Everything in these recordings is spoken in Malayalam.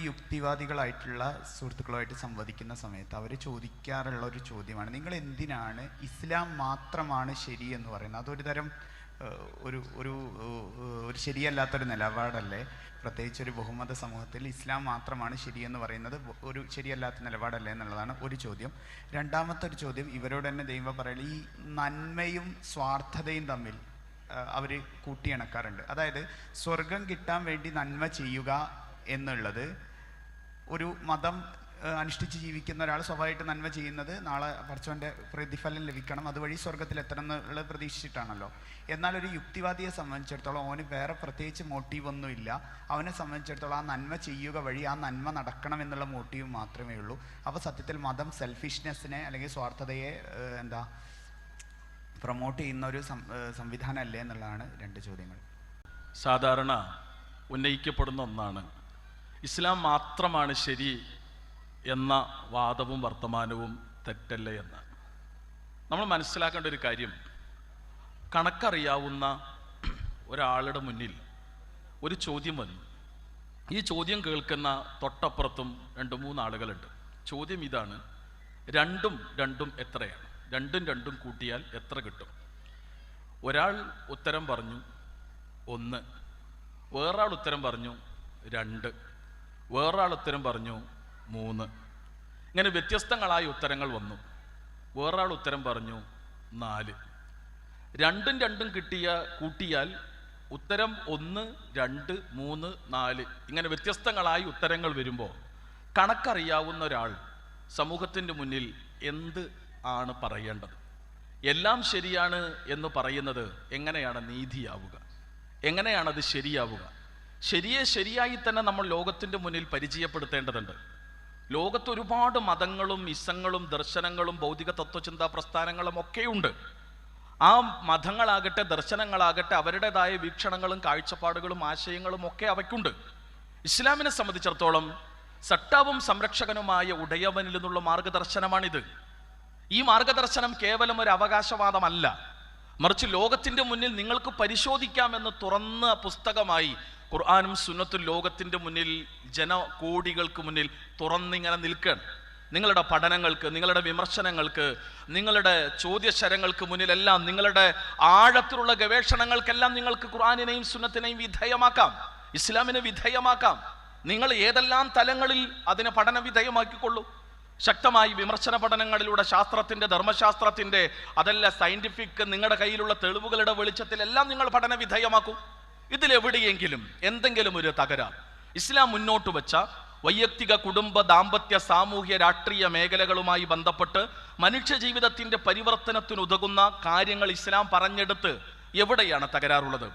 യുക്തിവാദികളായിട്ടുള്ള സുഹൃത്തുക്കളുമായിട്ട് സംവദിക്കുന്ന സമയത്ത് അവർ ചോദിക്കാറുള്ള ഒരു ചോദ്യമാണ്, നിങ്ങൾ എന്തിനാണ് ഇസ്ലാം മാത്രമാണ് ശരി എന്ന് പറയുന്നത്? അതൊരു തരം ഒരു ശരിയല്ലാത്തൊരു നിലപാടല്ലേ? പ്രത്യേകിച്ച് ഒരു ബഹുമത സമൂഹത്തിൽ ഇസ്ലാം മാത്രമാണ് ശരിയെന്ന് പറയുന്നത് ഒരു ശരിയല്ലാത്ത നിലപാടല്ലേ എന്നുള്ളതാണ് ഒരു ചോദ്യം. രണ്ടാമത്തെ ഒരു ചോദ്യം, ഇവരോട് തന്നെ ദൈവം പറയുന്നത് ഈ നന്മയും സ്വാർത്ഥതയും തമ്മിൽ അവർ കൂട്ടിയിണക്കാറുണ്ട്. അതായത് സ്വർഗം കിട്ടാൻ വേണ്ടി നന്മ ചെയ്യുക എന്നുള്ളത് ഒരു മതം അനുഷ്ഠിച്ച് ജീവിക്കുന്ന ഒരാൾ സ്വാഭാവികമായിട്ട് നന്മ ചെയ്യുന്നത് നാളെ പടച്ചവൻ്റെ പ്രതിഫലം ലഭിക്കണം, അതുവഴി സ്വർഗത്തിൽ എത്തണം എന്നുള്ളത് പ്രതീക്ഷിച്ചിട്ടാണല്ലോ. എന്നാൽ ഒരു യുക്തിവാദിയെ സംബന്ധിച്ചിടത്തോളം അവന് വേറെ പ്രത്യേകിച്ച് മോട്ടീവൊന്നുമില്ല. അവനെ സംബന്ധിച്ചിടത്തോളം ആ നന്മ ചെയ്യുക വഴി ആ നന്മ നടക്കണം എന്നുള്ള മോട്ടീവ് മാത്രമേ ഉള്ളൂ. അപ്പോൾ സത്യത്തിൽ മതം സെൽഫിഷ്നെസ്സിനെ അല്ലെങ്കിൽ സ്വാർത്ഥതയെ പ്രൊമോട്ട് ചെയ്യുന്ന ഒരു സംവിധാനമല്ലേ എന്നുള്ളതാണ് രണ്ട് ചോദ്യങ്ങൾ. സാധാരണ ഉന്നയിക്കപ്പെടുന്ന ഒന്നാണ് ഇസ്ലാം മാത്രമാണ് ശരി എന്ന വാദവും വർത്തമാനവും തെറ്റല്ലേ എന്ന്. നമ്മൾ മനസ്സിലാക്കേണ്ട ഒരു കാര്യം, കണക്കറിയാവുന്ന ഒരാളുടെ മുന്നിൽ ഒരു ചോദ്യം വന്നു. ഈ ചോദ്യം കേൾക്കുന്ന തൊട്ടപ്പുറത്തും 2-3 ആളുകളുണ്ട്. ചോദ്യം ഇതാണ്, രണ്ടും എത്രയാണ്? രണ്ടും കൂട്ടിയാൽ എത്ര കിട്ടും? ഒരാൾ ഉത്തരം പറഞ്ഞു 1, വേറൊരാൾ ഉത്തരം പറഞ്ഞു 2, വേറൊരാൾ ഉത്തരം പറഞ്ഞു 3. ഇങ്ങനെ വ്യത്യസ്തങ്ങളായ ഉത്തരങ്ങൾ വന്നു. വേറൊരാൾ ഉത്തരം പറഞ്ഞു 4. രണ്ടും കൂട്ടിയാൽ ഉത്തരം 1, 2, 3, 4 ഇങ്ങനെ വ്യത്യസ്തങ്ങളായ ഉത്തരങ്ങൾ വരുമ്പോൾ കണക്കറിയാവുന്ന ഒരാൾ സമൂഹത്തിൻ്റെ മുന്നിൽ എന്ത് ആണ് പറയേണ്ടത്? എല്ലാം ശരിയാണ് എന്ന് പറയുന്നത് എങ്ങനെയാണ് നീതിയാവുക? എങ്ങനെയാണത് ശരിയാവുക? ശരിയായി തന്നെ നമ്മൾ ലോകത്തിൻ്റെ മുന്നിൽ പരിചയപ്പെടുത്തേണ്ടതുണ്ട്. ലോകത്ത് ഒരുപാട് മതങ്ങളും ഇസങ്ങളും ദർശനങ്ങളും ഭൗതിക തത്വചിന്താ പ്രസ്ഥാനങ്ങളും ഒക്കെയുണ്ട്. ആ മതങ്ങളാകട്ടെ ദർശനങ്ങളാകട്ടെ അവരുടേതായ വീക്ഷണങ്ങളും കാഴ്ചപ്പാടുകളും ആശയങ്ങളും ഒക്കെ അവയ്ക്കുണ്ട്. ഇസ്ലാമിനെ സംബന്ധിച്ചിടത്തോളം സട്ടാവും സംരക്ഷകനുമായ ഉടയവനിൽ നിന്നുള്ള മാർഗദർശനമാണിത്. ഈ മാർഗദർശനം കേവലം ഒരു അവകാശവാദമല്ല, മറിച്ച് ലോകത്തിൻ്റെ മുന്നിൽ നിങ്ങൾക്ക് പരിശോധിക്കാമെന്ന് തുറന്ന പുസ്തകമായി ഖുർആനും സുന്നത്തും ലോകത്തിൻ്റെ മുന്നിൽ ജനകോടികൾക്ക് മുന്നിൽ തുറന്നിങ്ങനെ നിൽക്കുകയാണ്. നിങ്ങളുടെ പഠനങ്ങൾക്ക്, നിങ്ങളുടെ വിമർശനങ്ങൾക്ക്, നിങ്ങളുടെ ചോദ്യശരങ്ങൾക്ക് മുന്നിലെല്ലാം, നിങ്ങളുടെ ആഴത്തിലുള്ള ഗവേഷണങ്ങൾക്കെല്ലാം നിങ്ങൾക്ക് ഖുർആനിനെയും സുന്നത്തിനെയും വിധേയമാക്കാം, ഇസ്ലാമിനെ വിധേയമാക്കാം. നിങ്ങൾ ഏതെല്ലാം തലങ്ങളിൽ അതിനെ പഠന വിധേയമാക്കിക്കൊള്ളൂ. ശക്തമായി വിമർശന പഠനങ്ങളിലൂടെ ശാസ്ത്രത്തിൻ്റെ, ധർമ്മശാസ്ത്രത്തിൻ്റെ, അതല്ല സയൻറ്റിഫിക് നിങ്ങളുടെ കയ്യിലുള്ള തെളിവുകളുടെ വെളിച്ചത്തിലെല്ലാം നിങ്ങൾ പഠന വിധേയമാക്കും. ഇതിലെവിടെയെങ്കിലും എന്തെങ്കിലും ഒരു തകരാർ ഇസ്ലാം മുന്നോട്ട് വെച്ച വൈയക്തിക, കുടുംബ, ദാമ്പത്യ, സാമൂഹ്യ, രാഷ്ട്രീയ മേഖലകളുമായി ബന്ധപ്പെട്ട് മനുഷ്യ ജീവിതത്തിൻ്റെ പരിവർത്തനത്തിനുതകുന്ന കാര്യങ്ങൾ ഇസ്ലാം പറഞ്ഞെടുത്ത് എവിടെയാണ് തകരാറുള്ളത്?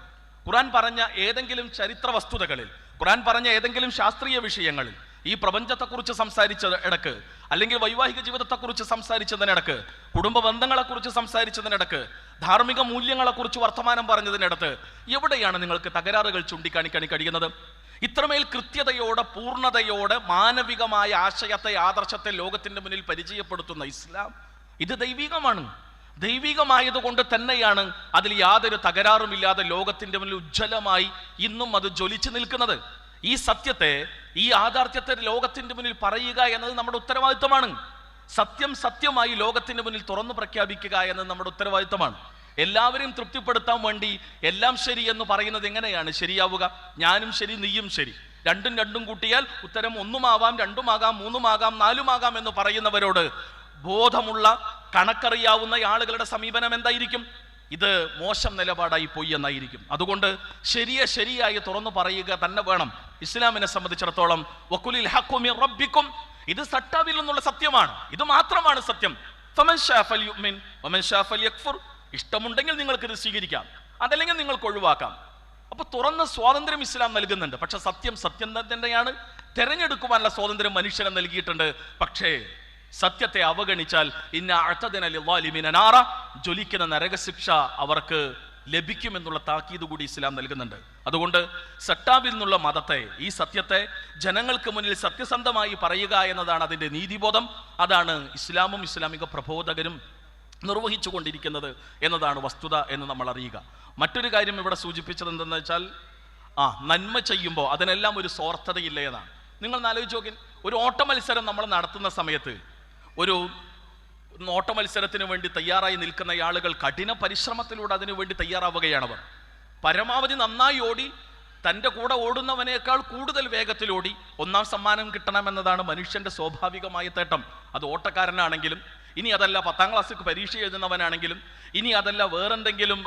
ഖുർആൻ പറഞ്ഞ ഏതെങ്കിലും ചരിത്ര വസ്തുതകളിൽ, ഖുർആൻ പറഞ്ഞ ഏതെങ്കിലും ശാസ്ത്രീയ വിഷയങ്ങളിൽ, ഈ പ്രപഞ്ചത്തെക്കുറിച്ച് സംസാരിച്ച ഇടക്ക്, അല്ലെങ്കിൽ വൈവാഹിക ജീവിതത്തെക്കുറിച്ച് സംസാരിച്ചതിനിടക്ക്, കുടുംബ ബന്ധങ്ങളെക്കുറിച്ച് സംസാരിച്ചതിനിടക്ക്, ധാർമ്മിക മൂല്യങ്ങളെക്കുറിച്ച് വർത്തമാനം പറഞ്ഞതിനിടത്ത് എവിടെയാണ് നിങ്ങൾക്ക് തകരാറുകൾ ചൂണ്ടിക്കാണിക്കാൻ കഴിയുന്നത്? ഇത്രമേൽ കൃത്യതയോടെ, പൂർണ്ണതയോടെ മാനവികമായ ആശയത്തെ, ആദർശത്തെ ലോകത്തിന്റെ മുന്നിൽ പരിചയപ്പെടുത്തുന്ന ഇസ്ലാം ഇത് ദൈവികമാണ്. ദൈവികമായതുകൊണ്ട് തന്നെയാണ് അതിൽ യാതൊരു തകരാറുമില്ലാതെ ലോകത്തിന്റെ മുന്നിൽ ഉജ്ജ്വലമായി ഇന്നും അത് ജ്വലിച്ചു നിൽക്കുന്നത്. ഈ സത്യത്തെ, ഈ യാഥാർത്ഥ്യത്തെ ലോകത്തിന്റെ മുന്നിൽ പറയുക എന്നത് നമ്മുടെ ഉത്തരവാദിത്തമാണ്. സത്യമായി ലോകത്തിന്റെ മുന്നിൽ തുറന്നു പ്രഖ്യാപിക്കുക എന്നത് നമ്മുടെ ഉത്തരവാദിത്തമാണ്. എല്ലാവരെയും തൃപ്തിപ്പെടുത്താൻ വേണ്ടി എല്ലാം ശരി എന്ന് പറയുന്നത് എങ്ങനെയാണ് ശരിയാവുക? ഞാനും ശരി, നീയും ശരി, രണ്ടും കൂട്ടിയാൽ ഉത്തരം 1 2 3 4 എന്ന് പറയുന്നവരോട് ബോധമുള്ള, കണക്കറിയാവുന്ന ആളുകളുടെ സമീപനം എന്തായിരിക്കും? ഇത് മോശം നിലപാടായി പോയി എന്നായിരിക്കും. അതുകൊണ്ട് ശരിയായി തുറന്നു പറയുക തന്നെ വേണം. ഇസ്ലാമിനെ സംബന്ധിച്ചിടത്തോളം വഖുലിൽ ഹഖ്ഖു മിർ റബ്ബിക്കും, ഇത് സട്ടാവിൽ നിന്നുള്ള സത്യമാണ്, ഇത് മാത്രമാണ് സത്യം. ഫമൻ ശാ ഫൽയുമിൻ വമൻ ശാ ഫൽയക്ഫുർ, ഇഷ്ടമുണ്ടെങ്കിൽ നിങ്ങൾക്ക് ഇത് സ്വീകരിക്കാം, അതല്ലെങ്കിൽ നിങ്ങൾക്ക് ഒഴിവാക്കാം. അപ്പൊ തുറന്ന സ്വാതന്ത്ര്യം ഇസ്ലാം നൽകുന്നുണ്ട്. പക്ഷെ സത്യം തന്നെയാണ്. തെരഞ്ഞെടുക്കുവാനുള്ള സ്വാതന്ത്ര്യം മനുഷ്യനെ നൽകിയിട്ടുണ്ട്. പക്ഷേ സത്യത്തെ അവഗണിച്ചാൽ ജ്വലിക്കുന്ന നരകശിക്ഷ അവർക്ക് ലഭിക്കുമെന്നുള്ള താക്കീത് കൂടി ഇസ്ലാം നൽകുന്നുണ്ട്. അതുകൊണ്ട് സട്ടാവിൽ നിന്നുള്ള മതത്തെ, ഈ സത്യത്തെ ജനങ്ങൾക്ക് മുന്നിൽ സത്യസന്ധമായി പറയുക എന്നതാണ് അതിൻ്റെ നീതിബോധം. അതാണ് ഇസ്ലാമും ഇസ്ലാമിക പ്രബോധകരും നിർവഹിച്ചു കൊണ്ടിരിക്കുന്നത് എന്നതാണ് വസ്തുത എന്ന് നമ്മൾ അറിയുക. മറ്റൊരു കാര്യം ഇവിടെ സൂചിപ്പിച്ചത് എന്തെന്ന് വെച്ചാൽ, നന്മ ചെയ്യുമ്പോൾ അതിനെല്ലാം ഒരു സ്വാർത്ഥതയില്ല എന്നാണ്. നിങ്ങൾ ആലോചിച്ച് നോക്കി, ഒരു ഓട്ട മത്സരം നമ്മൾ നടത്തുന്ന സമയത്ത് ഒരു ഓട്ട മത്സരത്തിന് വേണ്ടി തയ്യാറായി നിൽക്കുന്ന ആളുകൾ കഠിന പരിശ്രമത്തിലൂടെ അതിനു വേണ്ടി തയ്യാറാവുകയാണവർ. പരമാവധി നന്നായി ഓടി തൻ്റെ കൂടെ ഓടുന്നവനേക്കാൾ കൂടുതൽ വേഗത്തിലോടി ഒന്നാം സമ്മാനം കിട്ടണമെന്നതാണ് മനുഷ്യൻ്റെ സ്വാഭാവികമായ തേട്ടം. അത് ഓട്ടക്കാരനാണെങ്കിലും, ഇനി അതല്ല 10ാം ക്ലാസ്സിൽ പരീക്ഷ എഴുതുന്നവനാണെങ്കിലും, ഇനി അതല്ല വേറെന്തെങ്കിലും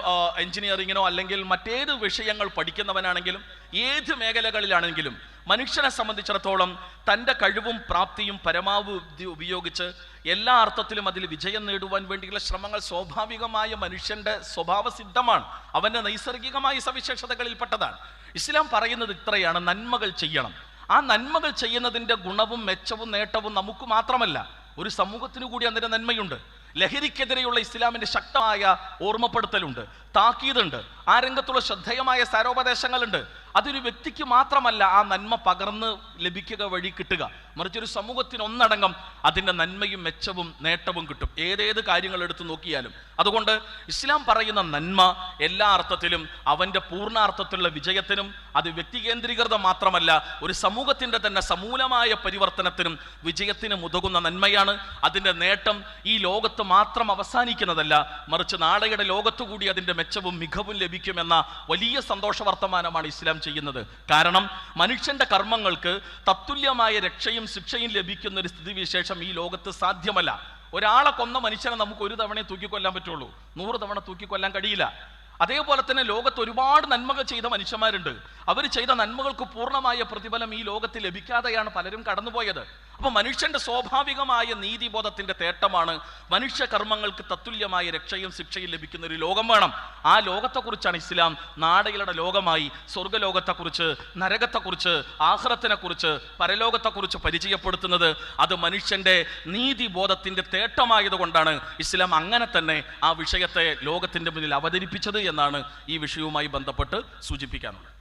എഞ്ചിനീയറിങ്ങിനോ അല്ലെങ്കിൽ മറ്റേത് വിഷയങ്ങൾ പഠിക്കുന്നവനാണെങ്കിലും, ഏത് മേഖലകളിലാണെങ്കിലും മനുഷ്യനെ സംബന്ധിച്ചിടത്തോളം തൻ്റെ കഴിവും പ്രാപ്തിയും പരമാവധി ഉപയോഗിച്ച് എല്ലാ അർത്ഥത്തിലും അതിൽ വിജയം നേടുവാൻ വേണ്ടിയുള്ള ശ്രമങ്ങൾ സ്വാഭാവികമായ മനുഷ്യൻ്റെ സ്വഭാവസിദ്ധമാണ്, അവൻ്റെ നൈസർഗികമായ സവിശേഷതകളിൽപ്പെട്ടതാണ്. ഇസ്ലാം പറയുന്നത് ഇത്രയാണ്: നന്മകൾ ചെയ്യണം. ആ നന്മകൾ ചെയ്യുന്നതിൻ്റെ ഗുണവും മെച്ചവും നേട്ടവും നമുക്ക് മാത്രമല്ല, ഒരു സമൂഹത്തിനു കൂടി അതിൻ്റെ നന്മയുണ്ട്. ലഹരിക്കെതിരെയുള്ള ഇസ്ലാമിൻ്റെ ശക്തമായ ഓർമ്മപ്പെടുത്തലുണ്ട്, താക്കീതുണ്ട്, ആ രംഗത്തുള്ള ശ്രദ്ധേയമായ സാരോപദേശങ്ങളുണ്ട്. അതൊരു വ്യക്തിക്ക് മാത്രമല്ല ആ നന്മ പകർന്ന് ലഭിക്കുക വഴി കിട്ടുക, മറിച്ച് ഒരു സമൂഹത്തിന് ഒന്നടങ്കം അതിൻ്റെ നന്മയും മെച്ചവും നേട്ടവും കിട്ടും, ഏതേത് കാര്യങ്ങൾ എടുത്തു നോക്കിയാലും. അതുകൊണ്ട് ഇസ്ലാം പറയുന്ന നന്മ എല്ലാ അർത്ഥത്തിലും അവൻ്റെ പൂർണ്ണാർത്ഥത്തിലുള്ള വിജയത്തിനും, അത് വ്യക്തി കേന്ദ്രീകൃതം മാത്രമല്ല, ഒരു സമൂഹത്തിൻ്റെ തന്നെ സമൂലമായ പരിവർത്തനത്തിനും വിജയത്തിനും ഉതകുന്ന നന്മയാണ്. അതിൻ്റെ നേട്ടം ഈ ലോകത്ത് മാത്രം അവസാനിക്കുന്നതല്ല, മറിച്ച് നാളെയുടെ ലോകത്തു കൂടി അതിൻ്റെ മെച്ചവും മികവും ലഭിക്കുമെന്ന വലിയ സന്തോഷ വർത്തമാനമാണ് ഇസ്ലാം ചെയ്യുന്നത്. കാരണം മനുഷ്യന്റെ കർമ്മങ്ങൾക്ക് തത്തുല്യമായ രക്ഷയും ശിക്ഷയും ലഭിക്കുന്ന ഒരു സ്ഥിതിവിശേഷം ഈ ലോകത്ത് സാധ്യമല്ല. ഒരാളെ കൊന്ന മനുഷ്യനെ നമുക്ക് ഒരു തവണയെ തൂക്കിക്കൊല്ലാൻ പറ്റുള്ളൂ, 100 തവണ തൂക്കിക്കൊല്ലാൻ കഴിയില്ല. അതേപോലെ തന്നെ ലോകത്ത് ഒരുപാട് നന്മകൾ ചെയ്ത മനുഷ്യന്മാരുണ്ട്. അവർ ചെയ്ത നന്മകൾക്ക് പൂർണ്ണമായ പ്രതിഫലം ഈ ലോകത്ത് ലഭിക്കാതെയാണ് പലരും കടന്നുപോയത്. അപ്പൊ മനുഷ്യന്റെ സ്വാഭാവികമായ നീതിബോധത്തിന്റെ തേട്ടമാണ് മനുഷ്യ കർമ്മങ്ങൾക്ക് തത്തുല്യമായ രക്ഷയും ശിക്ഷയും ലഭിക്കുന്ന ഒരു ലോകം വേണം. ആ ലോകത്തെക്കുറിച്ചാണ് ഇസ്ലാം നാടകളുടെ ലോകമായി സ്വർഗ്ഗലോകത്തെക്കുറിച്ച്, നരകത്തെക്കുറിച്ച്, ആഖിറത്തിനെക്കുറിച്ച്, പരലോകത്തെക്കുറിച്ച് പരിചയപ്പെടുത്തുന്നത്. അത് മനുഷ്യന്റെ നീതിബോധത്തിന്റെ തേട്ടമായതുകൊണ്ടാണ് ഇസ്ലാം അങ്ങനെ തന്നെ ആ വിഷയത്തെ ലോകത്തിന്റെ മുന്നിൽ അവതരിപ്പിച്ചത് എന്നാണ് ഈ വിഷയവുമായി ബന്ധപ്പെട്ട് സൂചിപ്പിക്കാനുള്ളത്.